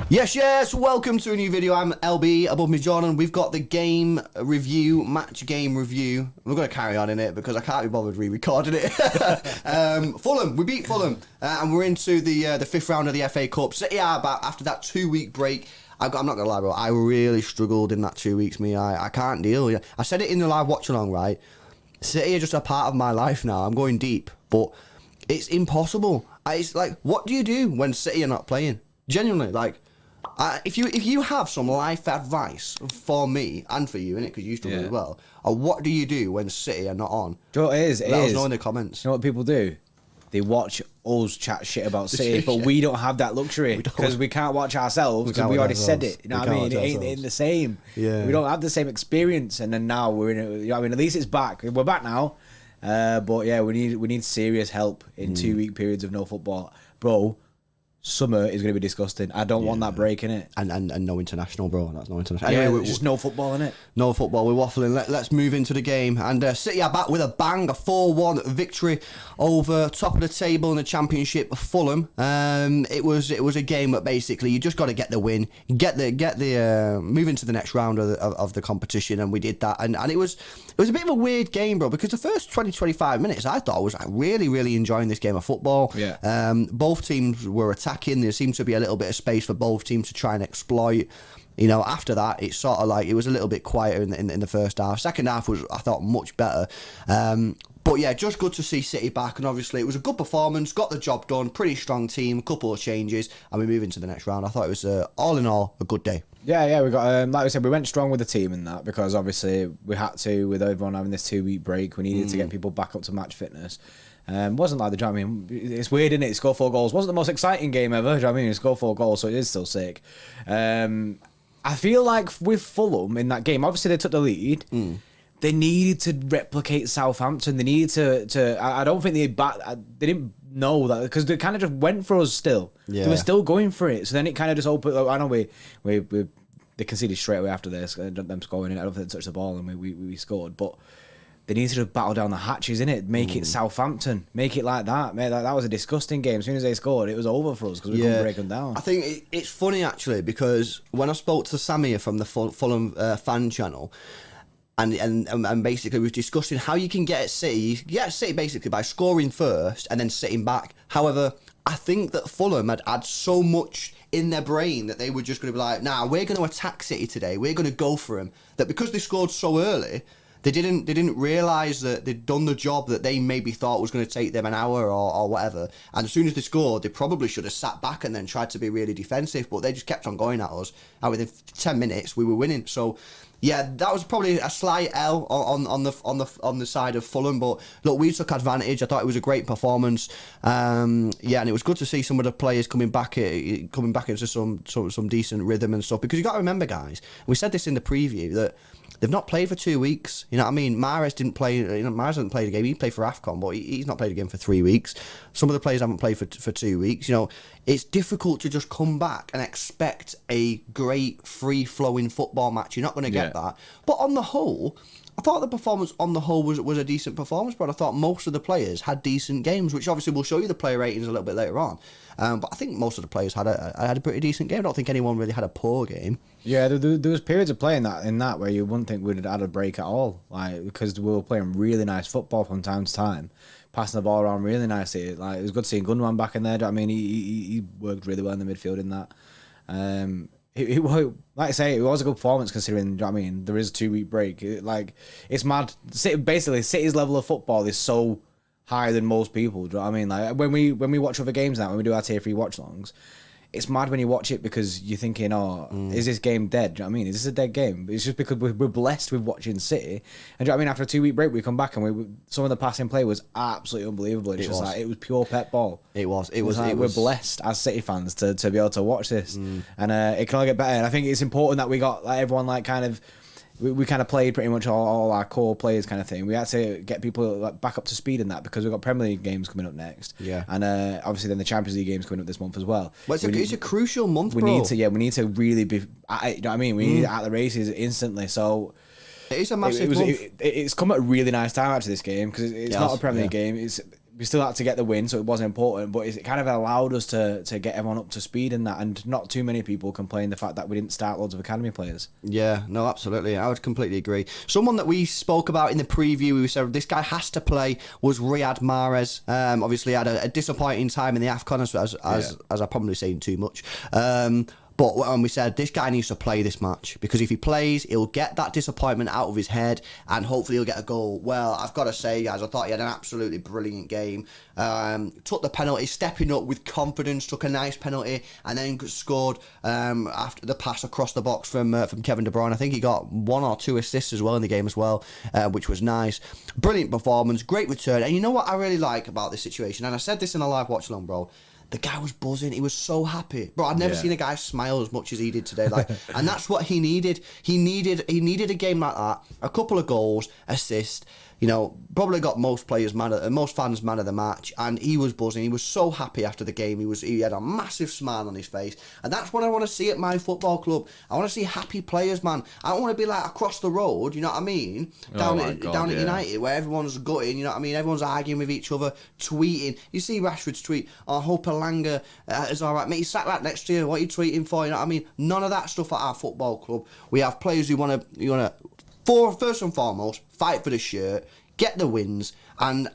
Yes, welcome to a new video. I'm LB, above me John, and we've got the game review, match game review. We're going to carry on in it because I can't be bothered re-recording it. Fulham, we beat Fulham, and we're into the fifth round of the FA Cup. City are back after that 2-week break. I'm not going to lie, bro, I really struggled in that 2 weeks, I can't deal. I said it in the live watch along, right? City are just a part of my life now. I'm going deep, but it's impossible. It's like, what do you do when City are not playing? Genuinely, like, if you have some life advice for me and for you, innit, because you struggle as well, what do you do when City are not on? Do you know what it is? Let us know in the comments. You know what people do? They watch us chat shit about City, but we don't have that luxury because we can't watch ourselves because we already said it. You know what I mean? It ain't the same. Yeah. We don't have the same experience, and then now we're in it. You know what I mean? At least it's back. We're back now, but yeah, we need serious help in 2 week periods of no football, bro. Summer is going to be disgusting. I don't want that break in it. And no international, bro. That's no international. Yeah, anyway, just no football in it. No football. We're waffling. Let's move into the game. And City are back with a bang, a 4-1 victory over top of the table in the Championship, Fulham. It was a game that basically you just got to get the win, get the move into the next round of the competition, and we did that. And it was a bit of a weird game, bro, because the first 20-25 minutes I thought I was really enjoying this game of football. Yeah. Both teams were attacking. There seemed to be a little bit of space for both teams to try and exploit. You know, after that, it's sort of like it was a little bit quieter in the first half. Second half was, I thought, much better. But yeah, just good to see City back, and obviously it was a good performance, got the job done, pretty strong team, a couple of changes, and we move into the next round. I thought it was, all in all, a good day. Yeah, we got, like we said, we went strong with the team in that because obviously we had to, with everyone having this 2 week break, we needed to get people back up to match fitness. Wasn't like I mean, it's weird, isn't it? Score 4 goals. Wasn't the most exciting game ever. Do you know what I mean? Score 4 goals, so it is still sick. I feel like with Fulham in that game, obviously they took the lead. They needed to replicate Southampton. They needed to. I don't think they didn't know that because they kind of just went for us still. Yeah. They were still going for it. So then it kind of just opened. I know they conceded straight away after this. Them scoring it. I don't think they touched the ball and we scored, but. They need to just battle down the hatches, innit? Make it Southampton. Make it like that. Mate, that was a disgusting game. As soon as they scored, it was over for us because we couldn't break them down. I think it's funny, actually, because when I spoke to Samir from the Fulham fan channel, and basically we were discussing how you can get at City. You can get at City basically by scoring first and then sitting back. However, I think that Fulham had so much in their brain that they were just going to be like, nah, we're going to attack City today. We're going to go for them. That because they scored so early... They didn't realise that they'd done the job that they maybe thought was going to take them an hour or whatever. And as soon as they scored, they probably should have sat back and then tried to be really defensive. But they just kept on going at us. And within 10 minutes, we were winning. So, yeah, that was probably a slight L on the side of Fulham. But look, we took advantage. I thought it was a great performance. And it was good to see some of the players coming back into some decent rhythm and stuff. Because you got to remember, guys, we said this in the preview that. They've not played for 2 weeks. You know what I mean? Mahrez didn't play. Mahrez hasn't played a game. He played for AFCON, but he's not played a game for 3 weeks. Some of the players haven't played for 2 weeks. You know, it's difficult to just come back and expect a great free-flowing football match. You're not going to get that. But on the whole, I thought the performance on the whole was a decent performance, but I thought most of the players had decent games, which obviously we'll show you the player ratings a little bit later on. But I think most of the players had a pretty decent game. I don't think anyone really had a poor game. Yeah, there was periods of playing in that where you wouldn't think we'd have had a break at all, like because we were playing really nice football from time to time, passing the ball around really nicely. Like it was good seeing Gundogan back in there. I mean, he worked really well in the midfield in that. Like I say, it was a good performance considering. You know what I mean, there is a 2 week break. It's mad. Basically, City's level of football is so higher than most people. Do you know what I mean? Like when we watch other games now, when we do our tier 3 watch longs, it's mad when you watch it because you're thinking, is this game dead? Do you know what I mean? Is this a dead game? It's just because we're blessed with watching City. And do you know what I mean? After a 2 week break, we come back and some of the passing play was absolutely unbelievable. It was pure pep ball. It was. We're blessed as City fans to be able to watch this, and it can only get better. And I think it's important that we got everyone we kind of played pretty much all our core players kind of thing. We had to get people back up to speed in that because we've got Premier League games coming up next. Yeah. And obviously then the Champions League games coming up this month as well. But it's a crucial month, bro. We need to really be, you know what I mean? We need it at the races instantly. So It is a massive month. It's come at a really nice time after this game because it's not a Premier League game. We still had to get the win, so it wasn't important, but it kind of allowed us to get everyone up to speed in that, and not too many people complain the fact that we didn't start loads of academy players. Yeah, no, absolutely. I would completely agree. Someone that we spoke about in the preview, we said this guy has to play, was Riyad Mahrez. Obviously had a disappointing time in the AFCON, as I'm probably saying too much. But when we said this guy needs to play this match, because if he plays, he'll get that disappointment out of his head and hopefully he'll get a goal. Well, I've got to say, guys, I thought he had an absolutely brilliant game. Took the penalty, stepping up with confidence, took a nice penalty, and then scored after the pass across the box from Kevin De Bruyne. I think he got 1 or 2 assists as well in the game as well, which was nice. Brilliant performance, great return. And you know what I really like about this situation? And I said this in a live watch along, bro. The guy was buzzing. He was so happy, bro. I'd never seen a guy smile as much as he did today. Like, and that's what he needed. He needed a game like that. A couple of goals, assist. You know, probably got most fans man of the match, and he was buzzing. He was so happy after the game. He had a massive smile on his face, and that's what I want to see at my football club. I want to see happy players, man. I don't want to be like across the road. You know what I mean? Down at United, where everyone's gutting. You know what I mean? Everyone's arguing with each other, tweeting. You see Rashford's tweet, "I hope Elanga is all right, mate. He's sat right next to you. What are you tweeting for?" You know what I mean? None of that stuff at our football club. We have players who want to. First and foremost, fight for the shirt, get the wins, and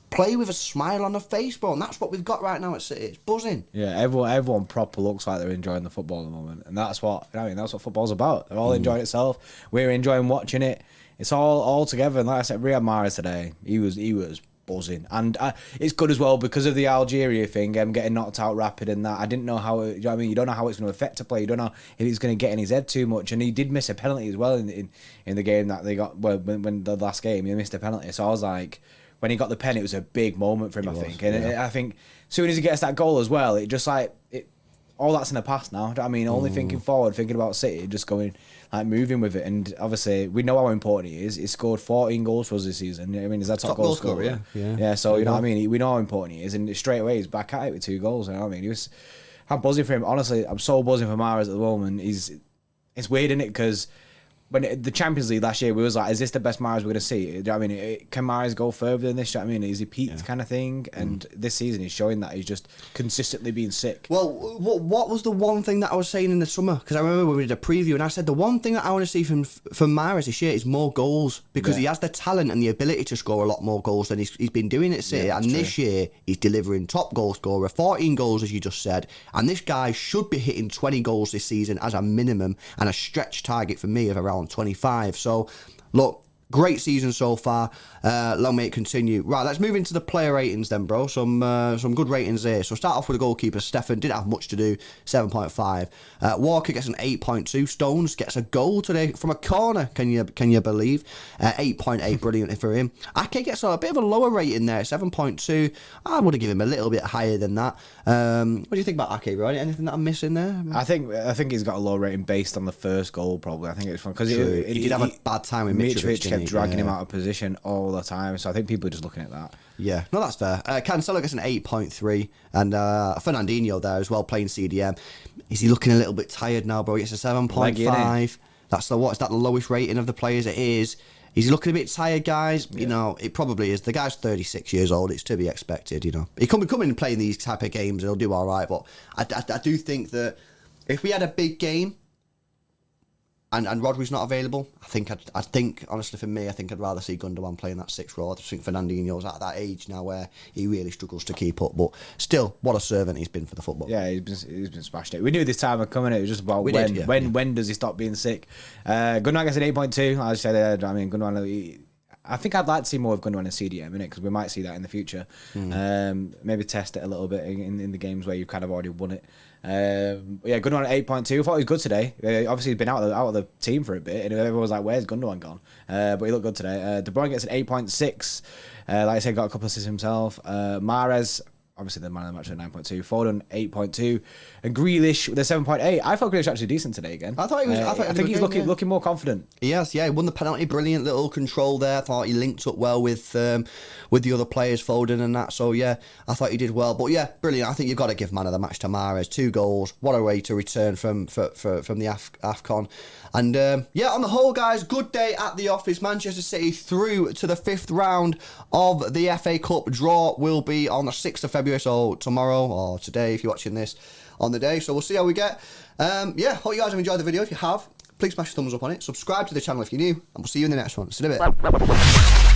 play with a smile on the face, bro. And that's what we've got right now at City. It's buzzing. Yeah, everyone proper looks like they're enjoying the football at the moment, and that's what football's about. They're all enjoying itself. We're enjoying watching it. It's all together. And like I said, Riyad Mahrez today, he was buzzing, and it's good as well because of the Algeria thing, getting knocked out rapid and that. I didn't know how you know what I mean. You don't know how it's going to affect a player. You don't know if he's going to get in his head too much, and he did miss a penalty as well in the game that they got. Well, when the last game he missed a penalty, so I was like, when he got the pen, it was a big moment for him. I think as soon as he gets that goal as well, it just like it. All that's in the past now. I mean, only thinking forward, thinking about City, just going, like, moving with it. And obviously, we know how important he is. He scored 14 goals for us this season. I mean, is that top goal scorer? Yeah. So, you know what I mean? We know how important he is. And straight away, he's back at it with 2 goals. You know what I mean? I'm buzzing for him. Honestly, I'm so buzzing for Mahrez at the moment. It's weird, isn't it? Because when the Champions League last year, we was like, is this the best Mahrez we're going to see? Do you know what I mean? Can Mahrez go further than this? Do you know what I mean? Is he peaked kind of thing? And this season, he's showing that he's just consistently being sick. Well, what was the one thing that I was saying in the summer? Because I remember when we did a preview, and I said the one thing that I want to see from Mahrez this year is more goals, because he has the talent and the ability to score a lot more goals than he's been doing at City. And this year, he's delivering top goal scorer, 14 goals, as you just said. And this guy should be hitting 20 goals this season as a minimum, and a stretch target for me of around 25. So, look, great season so far. Long may it continue. Right, let's move into the player ratings then, bro. Some good ratings here. So start off with the goalkeeper. Stefan didn't have much to do, 7.5. Walker gets an 8.2. Stones gets a goal today from a corner. Can you believe? 8.8, brilliant for him. Ake gets a bit of a lower rating there, 7.2. I would have given him a little bit higher than that. What do you think about Ake, bro? Anything that I'm missing there? I think he's got a low rating based on the first goal, probably. I think it's fun because he did have a bad time with Mitrovic. Kept dragging him out of position all the time, so I think people are just looking at that. Yeah, no, that's fair. Cancelo gets an 8.3, and Fernandinho there as well, playing CDM. Is he looking a little bit tired now, bro? He gets a 7.5. That's the the lowest rating of the players it is. Is he looking a bit tired, guys? Yeah. You know, it probably is. The guy's 36 years old. It's to be expected, you know. He come in and playing these type of games and he'll do all right, but I do think that if we had a big game, and Rodri's not available, I think honestly for me, I think I'd rather see Gundogan playing that 6th role. I think Fernandinho's at that age now where he really struggles to keep up. But still, what a servant he's been for the football. Yeah, he's been smashed it. We knew this time was coming. It was just about when does he stop being sick? Gundogan gets an 8.2. As I said, I mean Gundogan. I think I'd like to see more of Gundogan in CDM, innit? Because we might see that in the future. Maybe test it a little bit in the games where you've kind of already won it. Yeah, Gundogan at 8.2. I thought he was good today. Obviously, he's been out of the team for a bit, and everyone was like, "Where's Gundogan gone?" But he looked good today. De Bruyne gets an 8.6. Like I said, got a couple of assists himself. Mahrez, obviously the man of the match with 9.2, Foden 8.2, and Grealish with a 7.8. I thought Grealish actually decent today again. I thought he was. I think he's looking more confident. Yes, yeah, he won the penalty. Brilliant little control there. I thought he linked up well with the other players, Foden and that. So yeah, I thought he did well. But yeah, brilliant. I think you've got to give man of the match to Mahrez. 2 goals. What a way to return from the AFCON. And yeah, on the whole, guys, good day at the office. Manchester City through to the 5th round of the FA Cup. Draw will be on the 6th of February, so tomorrow or today if you're watching this on the day. So we'll see how we get. Yeah, hope you guys have enjoyed the video. If you have, please smash a thumbs up on it. Subscribe to the channel if you're new, and we'll see you in the next one. See you in a bit.